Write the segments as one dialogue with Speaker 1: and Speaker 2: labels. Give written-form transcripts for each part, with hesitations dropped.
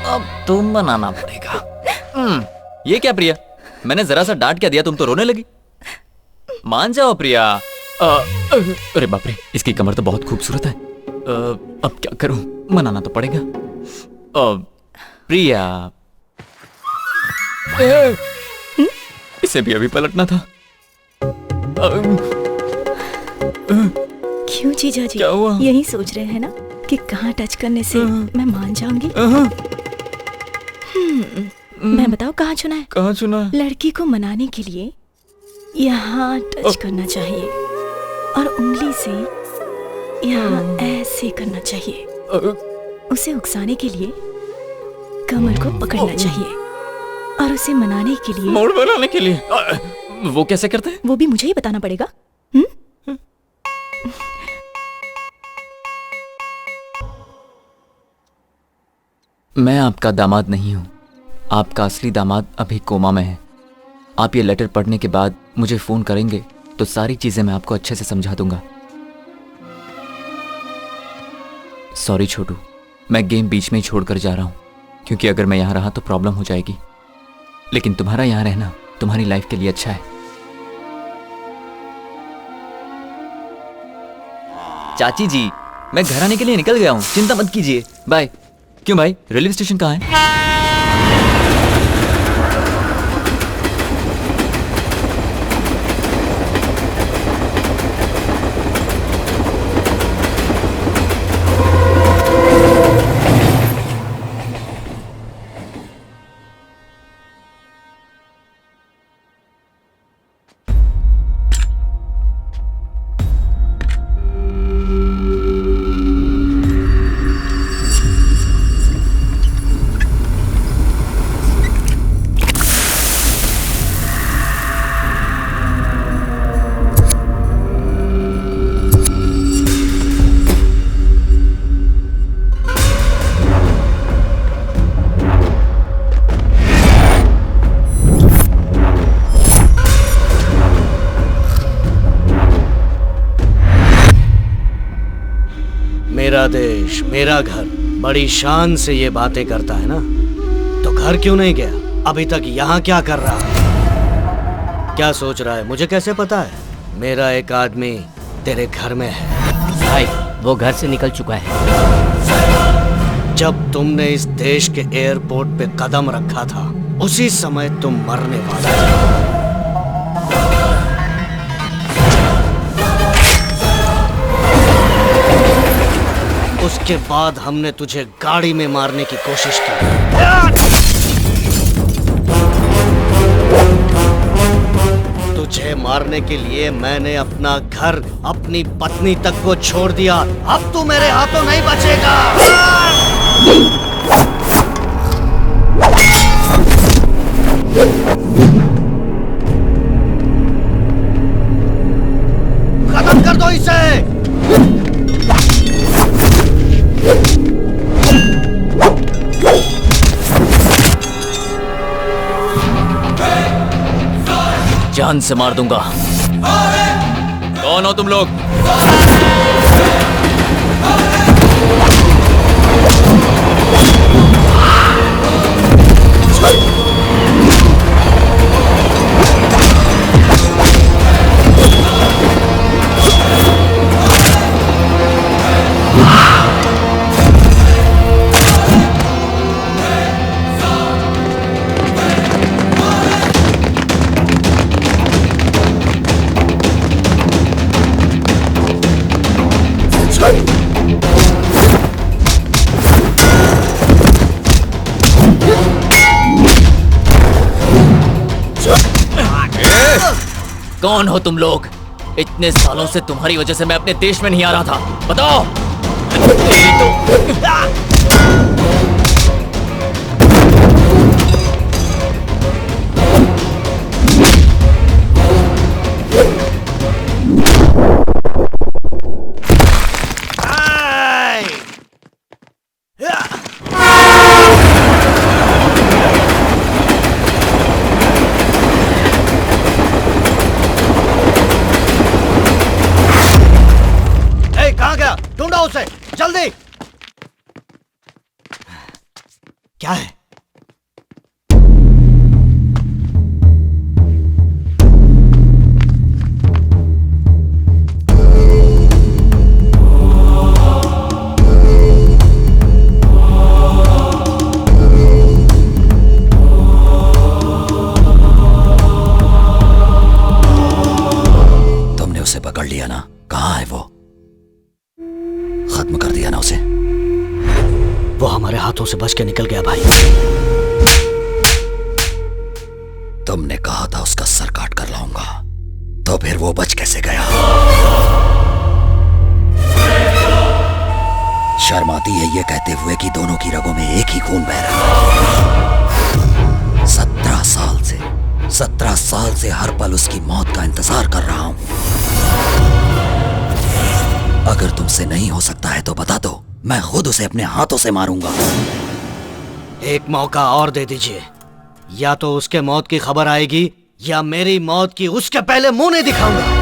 Speaker 1: अब तुम बनाना पड़ेगा। ये क्या प्रिया, मैंने जरा सा डांट क्या दिया, तुम तो रोने लगी। मान जाओ प्रिया। अरे बाप रे, इसकी कमर तो बहुत खूबसूरत है। अब क्या करूं, मनाना तो पड़ेगा। प्रिया, इसे भी अभी पलटना था।
Speaker 2: क्यों जीजा जी,
Speaker 1: क्या हुआ?
Speaker 2: यही सोच रहे हैं ना कि कहाँ टच करने से मैं मान जाऊंगी? मैं बताओ कहाँ चुना है?
Speaker 1: कहाँ चुना?
Speaker 2: लड़की को मनाने के लिए यहाँ टच करना चाहिए और उंगली से यहाँ ऐसे करना चाहिए। उसे उकसाने के लिए कमर को पकड़ना चाहिए और उसे मनाने के लिए
Speaker 1: मोड़ बनाने के लिए। वो कैसे करते हैं?
Speaker 2: वो भी मुझे ही बताना पड़ेगा।
Speaker 1: मैं आपका दामाद नहीं हूं, आपका असली दामाद अभी कोमा में है। आप ये लेटर पढ़ने के बाद मुझे फोन करेंगे तो सारी चीजें मैं आपको अच्छे से समझा दूंगा। सॉरी छोटू, मैं गेम बीच में ही छोड़कर जा रहा हूं, क्योंकि अगर मैं यहां रहा तो प्रॉब्लम हो जाएगी। लेकिन तुम्हारा यहां रहना तुम्हारी लाइफ के लिए अच्छा है। चाची जी, मैं घर आने के लिए निकल गया हूं, चिंता मत कीजिए। बाय। क्यों भाई, रेलवे स्टेशन कहाँ है?
Speaker 3: मेरा देश, मेरा घर, बड़ी शान से ये बातें करता है ना, तो घर क्यों नहीं गया? अभी तक यहाँ क्या कर रहा है? क्या सोच रहा है? मुझे कैसे पता है? मेरा एक आदमी तेरे घर में है।
Speaker 4: भाई, वो घर से निकल चुका है।
Speaker 3: जब तुमने इस देश के एयरपोर्ट पे कदम रखा था, उसी समय तुम मरने वाला था। उसके बाद हमने तुझे गाड़ी में मारने की कोशिश की। तुझे मारने के लिए मैंने अपना घर, अपनी पत्नी तक को छोड़ दिया। अब तू मेरे हाथों नहीं बचेगा। खत्म कर दो इसे।
Speaker 1: जान से मार दूंगा। कौन हो तुम लोग? कौन हो तुम लोग? इतने सालों से तुम्हारी वजह से मैं अपने देश में नहीं आ रहा था। बताओ। तेरी तो
Speaker 3: ढूंढो उसे, जल्दी। क्या है?
Speaker 5: तुमने उसे पकड़ लिया ना? कहाँ है वो? खत्म कर दिया ना उसे?
Speaker 3: वो हमारे हाथों से बच के निकल गया भाई।
Speaker 5: तुमने कहा था उसका सर काट कर लाऊंगा, तो फिर वो बच कैसे गया? शर्म आती है ये कहते हुए कि दोनों की रगों में एक ही खून बह रहा है। 17 साल से हर पल उसकी मौत का इंतजार कर रहा हूं। अगर तुमसे नहीं हो सकता है तो बता दो, मैं खुद उसे अपने हाथों से मारूंगा।
Speaker 3: एक मौका और दे दीजिए, या तो उसके मौत की खबर आएगी या मेरी मौत की उसके पहले मुंह नहीं दिखाऊंगा।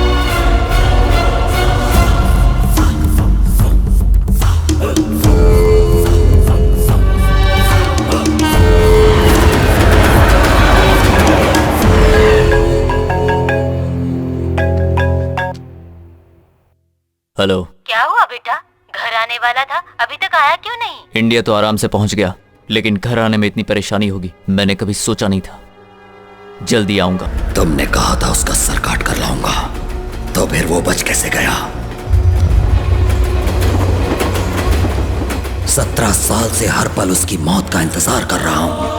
Speaker 1: हेलो।
Speaker 6: क्या हुआ बेटा? घर आने वाला था, अभी तक आया क्यों नहीं?
Speaker 1: इंडिया तो आराम से पहुंच गया, लेकिन घर आने में इतनी परेशानी होगी मैंने कभी सोचा नहीं था। जल्दी आऊंगा।
Speaker 5: तुमने कहा था उसका सर काट कर लाऊंगा, तो फिर वो बच कैसे गया? 17 साल से हर पल उसकी मौत का इंतजार कर रहा हूं।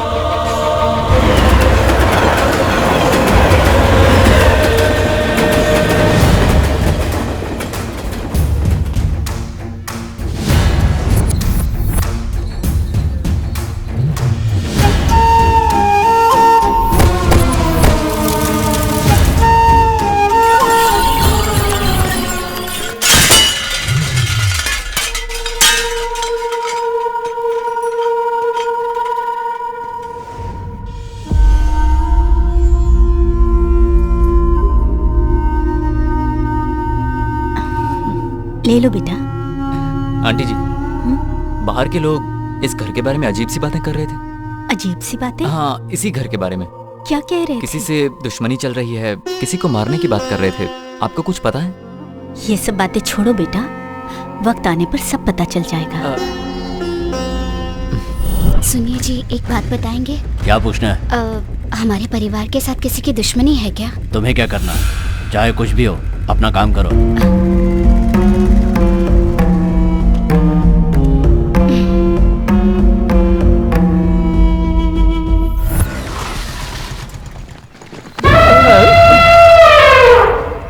Speaker 2: ले लो बेटा।
Speaker 1: आंटी जी, बाहर के लोग इस घर के बारे में अजीब सी बातें कर रहे थे।
Speaker 2: अजीब सी बातें?
Speaker 1: हाँ, इसी घर के बारे में।
Speaker 2: क्या कह रहे
Speaker 1: किसी
Speaker 2: थे?
Speaker 1: से दुश्मनी चल रही है, किसी को मारने की बात कर रहे थे। आपको कुछ पता है?
Speaker 2: ये सब बातें छोड़ो बेटा, वक्त आने पर सब पता चल जाएगा।
Speaker 7: सुनिए जी, एक बात बताएंगे?
Speaker 4: क्या पूछना है?
Speaker 7: हमारे परिवार के साथ किसी की दुश्मनी है क्या?
Speaker 4: तुम्हें क्या करना, चाहे कुछ भी हो, अपना काम करो।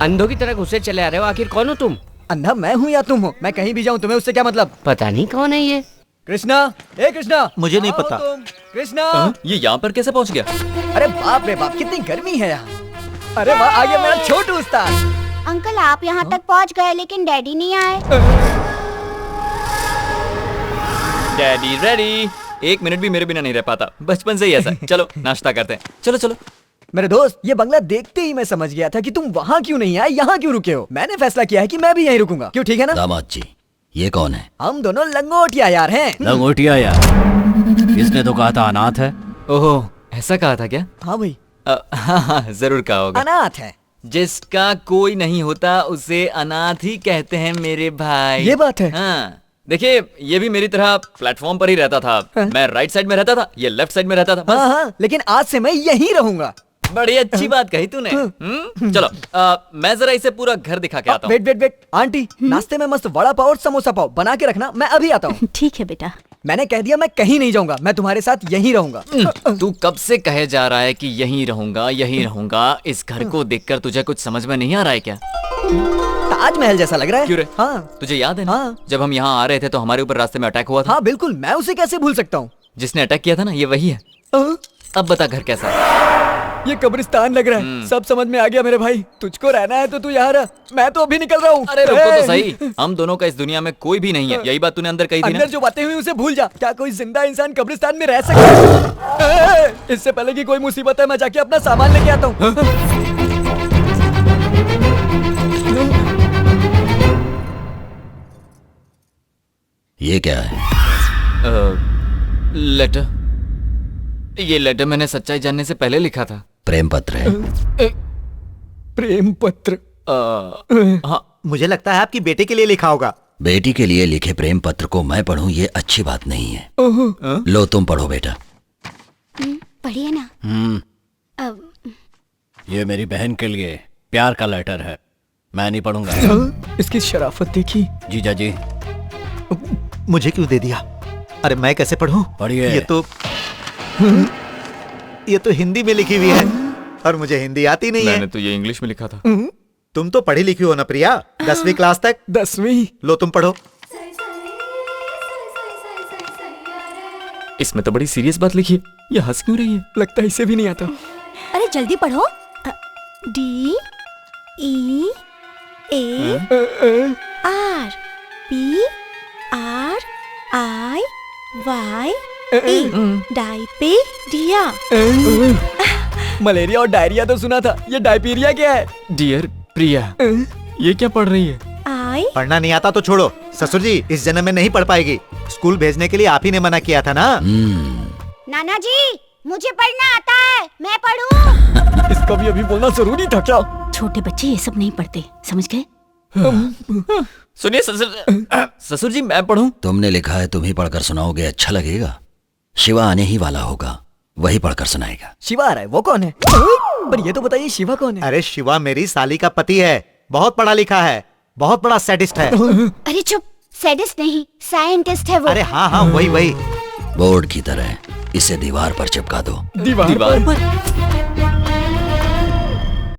Speaker 8: अंधों की तरह घुसे चले आ रहे हो, आखिर कौन हो तुम?
Speaker 9: अंधा मैं हूँ या तुम हो? मैं कहीं भी जाऊँ तुम्हें उससे क्या मतलब?
Speaker 8: पता नहीं कौन है ये।
Speaker 9: कृष्णा, ए कृष्णा,
Speaker 10: मुझे नहीं
Speaker 9: आओ
Speaker 10: पता।
Speaker 9: तुम। कृष्णा,
Speaker 1: ये यहाँ पर कैसे पहुँच गया?
Speaker 9: अरे बाप रे बाप, कितनी गर्मी है यहाँ। अरे वाह, आ गया मेरा छोटू उस्ताद।
Speaker 7: अंकल आप यहाँ तक पहुँच गए लेकिन डैडी नहीं आए।
Speaker 1: Daddy ready. 1 मिनट भी मेरे बिना नहीं रह पाता, बचपन से ही ऐसा है। चलो नाश्ता करते हैं, चलो चलो।
Speaker 9: मेरे दोस्त, ये बंगला देखते ही मैं समझ गया था कि तुम वहाँ क्यों नहीं आए, यहाँ क्यों रुके हो। मैंने फैसला किया है कि मैं भी यहीं रुकूंगा। क्यों, ठीक है ना?
Speaker 5: दामाद जी, ये कौन है?
Speaker 9: हम दोनों लंगोटिया यार हैं।
Speaker 4: लंगोटिया यार? इसने तो कहा था अनाथ है।
Speaker 1: ओहो, ऐसा कहा था क्या?
Speaker 9: हाँ भाई,
Speaker 1: हाँ, जरूर कहा होगा।
Speaker 9: अनाथ है।
Speaker 1: जिसका कोई नहीं होता उसे अनाथ ही कहते हैं मेरे भाई।
Speaker 9: ये बात है।
Speaker 1: हाँ, देखिए, ये भी मेरी तरह प्लेटफॉर्म पर ही रहता था। मैं राइट साइड में रहता था, ये लेफ्ट साइड में रहता था।
Speaker 9: हाँ हाँ, लेकिन आज से मैं यहीं रहूंगा।
Speaker 1: बड़ी अच्छी बात कही तूने। चलो, मैं जरा इसे पूरा घर दिखा के आता हूँ।
Speaker 9: वेट वेट वेट, आंटी, नाश्ते में मस्त वड़ा पाव और समोसा पाव बना के रखना, मैं अभी आता हूँ।
Speaker 2: ठीक है बेटा।
Speaker 9: मैंने कह दिया मैं कहीं नहीं जाऊंगा, मैं तुम्हारे साथ यहीं रहूंगा।
Speaker 1: तू कब से कहे जा रहा है कि यहीं रहूंगा यहीं रहूंगा? इस घर को देखकर तुझे कुछ समझ में नहीं आ रहा है क्या?
Speaker 9: ताजमहल जैसा लग रहा है।
Speaker 1: क्यों रे?
Speaker 9: हाँ।
Speaker 1: तुझे याद है ना?
Speaker 9: हाँ।
Speaker 1: जब हम यहाँ आ रहे थे तो हमारे ऊपर रास्ते में अटैक हुआ था।
Speaker 9: हाँ बिल्कुल, मैं उसे कैसे भूल सकता हूँ।
Speaker 1: जिसने अटैक किया था ना, ये वही है। अब बता घर कैसा है?
Speaker 9: ये कब्रिस्तान लग रहा है। सब समझ में आ गया मेरे भाई। तुझको रहना है तो तू यहाँ रह, मैं तो अभी निकल रहा हूँ।
Speaker 1: अरे रुको तो सही, हम दोनों का इस दुनिया में कोई भी नहीं है। यही बात तूने अंदर कही थी ना?
Speaker 9: अंदर जो बातें हुई उसे भूल जा। क्या कोई जिंदा इंसान कब्रिस्तान में रह सकता है? इससे पहले कि कोई मुसीबत है, मैं जाके अपना सामान लेके आता हूँ।
Speaker 5: ये क्या है?
Speaker 1: लेटर। ये लेटर मैंने सच्चाई जानने से पहले लिखा था।
Speaker 5: प्रेम पत्र है।
Speaker 9: प्रेम पत्र।
Speaker 1: हाँ,
Speaker 10: मुझे लगता है आपकी बेटे के लिए लिखा होगा।
Speaker 5: बेटी के लिए लिखे प्रेम पत्र को मैं पढ़ूं ये अच्छी बात नहीं है। लो तुम पढ़ो बेटा।
Speaker 7: पढ़िए ना। अब
Speaker 4: ये मेरी बहन के लिए प्यार का लेटर है, मैं नहीं पढ़ूंगा।
Speaker 9: इसकी शराफत देखी।
Speaker 4: जीजा जी
Speaker 10: मुझे क्यों दे दिया? अरे मैं कैसे पढ़ूं?
Speaker 4: पढ़िए।
Speaker 10: ये तो हिंदी में लिखी हुई है और मुझे हिंदी आती नहीं
Speaker 1: मैंने
Speaker 10: है।
Speaker 1: तो ये इंग्लिश में लिखा था।
Speaker 10: तुम तो पढ़ी लिखी हो ना प्रिया, 10वीं क्लास तक।
Speaker 9: 10वीं।
Speaker 10: लो तुम पढ़ो।
Speaker 1: इसमें तो बड़ी सीरियस बात लिखी है, ये हंस क्यों रही है?
Speaker 9: लगता है इसे भी नहीं आता।
Speaker 2: अरे जल्दी पढ़ो। D E A R P R I Y E डायपेरिया।
Speaker 9: मलेरिया और डायरिया तो सुना था, ये डायपीरिया क्या है?
Speaker 1: डियर प्रिया, ये क्या पढ़ रही है?
Speaker 2: I
Speaker 10: पढ़ना नहीं आता तो छोड़ो। ससुर जी इस जन्म में नहीं पढ़ पाएगी। स्कूल भेजने के लिए आप ही ने मना किया था ना।
Speaker 7: नाना जी मुझे पढ़ना आता है, मैं पढ़ूं।
Speaker 9: इसका भी अभी बोलना जरूरी था क्या?
Speaker 2: छोटे बच्चे ये सब नहीं पढ़ते, समझ गए?
Speaker 1: सुनिए ससुर जी, मैं पढ़ूं?
Speaker 5: तुमने लिखा है, तुम ही पढ़कर सुनाओगे, अच्छा लगेगा। शिवा आने ही वाला होगा, वही पढ़कर सुनाएगा।
Speaker 9: शिवा आ रहा है, वो कौन है? पर ये तो बताइए शिवा कौन है?
Speaker 10: अरे शिवा मेरी साली का पति है, बहुत पढ़ा लिखा है, बहुत बड़ा साइंटिस्ट है।
Speaker 7: अरे चुप, सैडिस्ट नहीं साइंटिस्ट है वो।
Speaker 10: अरे हाँ वही।
Speaker 5: बोर्ड की तरह इसे दीवार पर चिपका दो।
Speaker 9: दीवार पर?